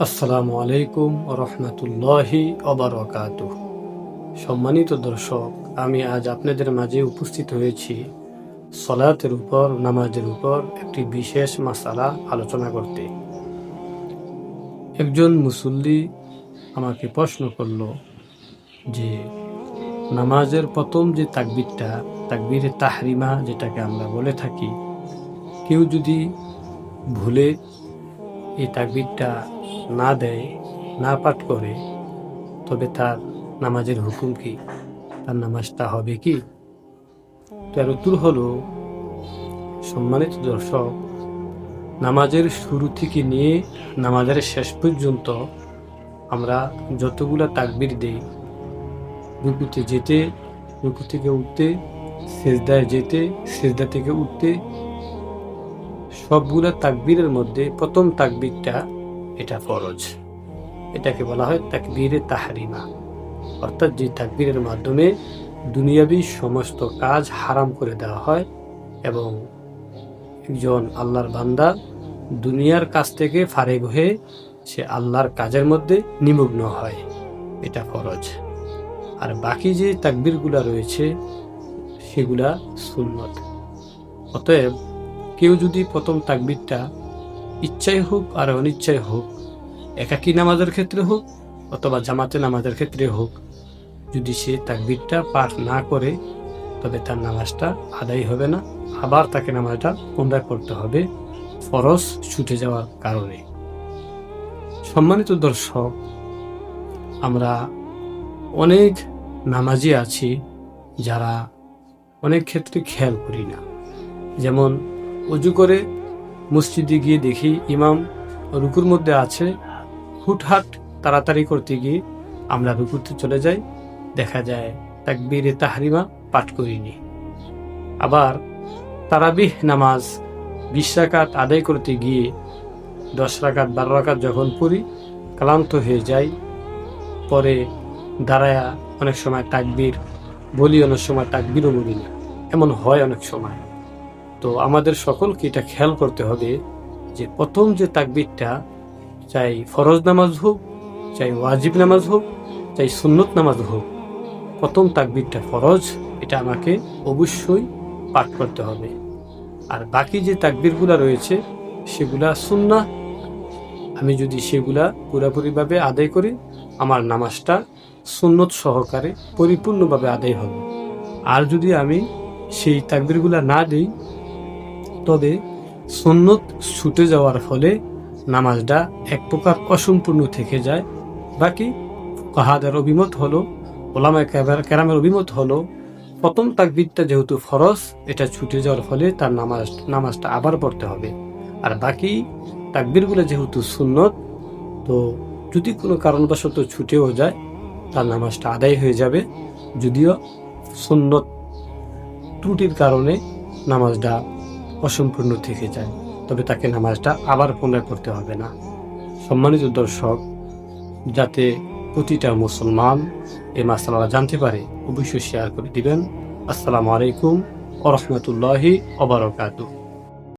আসসালামু আলাইকুম রহমতুল্লাহি অবরকাতুহ। সম্মানিত দর্শক, আমি আজ আপনাদের মাঝে উপস্থিত হয়েছি সলাতের উপর, নামাজের উপর একটি বিশেষ মাসালা আলোচনা করতে। একজন মুসল্লি আমাকে প্রশ্ন করল যে নামাজের প্রথম যে তাকবীরটা, তাকবীরে তাহরিমা যেটাকে আমরা বলে থাকি, কেউ যদি ভুলে এই তাকবীরটা না দেয়, না পাঠ করে, তবে তার নামাজের হুকুম কি? তার নামাজটা হবে কি? তার উত্তর হলো, সম্মানিত দর্শক, নামাজের শুরু থেকে নিয়ে নামাজের শেষ পর্যন্ত আমরা যতগুলা তাকবীর দেই, রুকুতে যেতে, রুকু থেকে উঠতে, সেজদায় যেতে, সেজদা থেকে উঠতে, সবগুলা তাকবীরের মধ্যে প্রথম তাকবীরটা এটা ফরজ। এটাকে বলা হয় তাকবীরে তাহরিমা, অর্থাৎ যে তাকবীরের মাধ্যমে দুনিয়াবী সমস্ত কাজ হারাম করে দেওয়া হয় এবং একজন আল্লাহর বান্দা দুনিয়ার কাজ থেকে ফারেগ হয়ে সে আল্লাহর কাজের মধ্যে নিমগ্ন হয়। এটা ফরজ। আর বাকি যে তাকবীরগুলা রয়েছে সেগুলা সুন্নত। অতএব কেউ যদি প্রথম তাকবীরটা ইচ্ছাই হোক আর অনিচ্ছাই হোক, একাকী নামাজের ক্ষেত্রে হোক অথবা জামাতে নামাজের ক্ষেত্রে হোক, যদি সে তাকবীরটা পাঠ না করে, তবে তার নামাজটা আদায় হবে না। আবার তাকে নামাজটা পুনরায় পড়তে হবে, ফরজ ছুটে যাওয়ার কারণে। সম্মানিত দর্শক, আমরা অনেক নামাজি আছি যারা অনেক ক্ষেত্রে খেয়াল করি না। যেমন অজু করে মসজিদে গিয়ে দেখি ইমাম রুকুর মধ্যে আছে, হুটহাট তাড়াতাড়ি করতে গিয়ে আমরা রুকুতে চলে যাই, দেখা যায় তাকবীরে তাহরিমা পাঠ করিনি। আবার তারাবিহ নামাজ 20 রাকাত আদায় করতে গিয়ে 10 রাকাত 12 রাকাত যখন পড়ি, ক্লান্ত হয়ে যাই, পরে দাঁড়ায়া অনেক সময় তাকবীর বলি, অনেক সময় তাকবীরও বলি না, এমন হয় অনেক সময়। তো আমাদের সকলকে এটা খেয়াল করতে হবে যে প্রথম যে তাকবীরটা, চাই ফরজ নামাজ হোক, চাই ওয়াজিব নামাজ হোক, চাই সুন্নত নামাজ হোক, প্রথম তাকবীরটা ফরজ, এটা আমাকে অবশ্যই পাঠ করতে হবে। আর বাকি যে তাকবীরগুলা রয়েছে সেগুলা সুন্নাহ। আমি যদি সেগুলা পুরোপুরিভাবে আদায় করি, আমার নামাজটা সুন্নত সহকারে পরিপূর্ণভাবে আদায় হবে। আর যদি আমি সেই তাকবীরগুলা না দিই, তবে সুন্নত ছুটে যাওয়ার ফলে নামাজটা এক প্রকার অসম্পূর্ণ থেকে যায়। বাকি ফুকাহাদের অভিমত হলো, ওলামায়ে কেরামের অভিমত হলো, প্রথম তাকবীরটা যেহেতু ফরজ, এটা ছুটে যাওয়ার ফলে তার নামাজটা আবার পড়তে হবে। আর বাকি তাকবীরগুলো যেহেতু সুন্নত, তো যদি কোনো কারণবশত ছুটেও যায়, তার নামাজটা আদায় হয়ে যাবে। যদিও সুন্নত ত্রুটির কারণে নামাজটা অসম্পূর্ণ থেকে যায়, তবে তাকে নামাজটা আবার পুনরায় করতে হবে না। সম্মানিত দর্শক, যাতে প্রতিটা মুসলমান এই মাসালা জানতে পারে, অবশ্যই শেয়ার করে দিবেন। আসসালামু আলাইকুম ওয়া রাহমাতুল্লাহি ওয়া বারাকাতুহু।